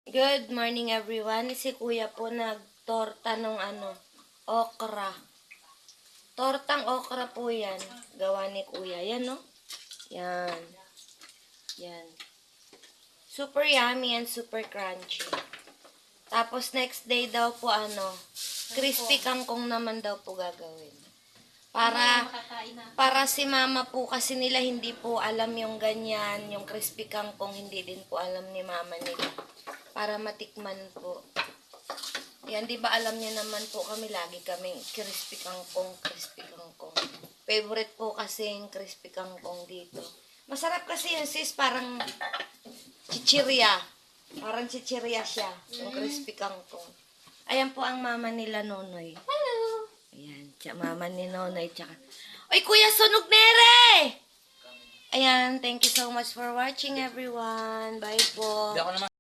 Good morning everyone. Si Kuya po nagtorta ng okra. Tortang okra po yan. Gawa ni Kuya. Yan, no? Yan. Yan. Super yummy and super crunchy. Tapos next day daw po crispy kangkong naman daw po gagawin. Para si mama po kasi nila hindi po alam yung ganyan, yung crispy kangkong hindi din po alam ni mama nila. Para matikman po. Yan, di ba alam niya naman po kami lagi kaming crispy kangkong, crispy kangkong. Favorite po kasi yung crispy kangkong dito. Masarap kasi yun sis, parang chichirya. Parang chichirya siya, yung crispy kangkong. Ayan po ang mama nila Nonoy. Hello! Ayan, mama ni Nonoy, tsaka... Oy, Kuya Sunog Nere! Ayan, thank you so much for watching everyone. Bye po.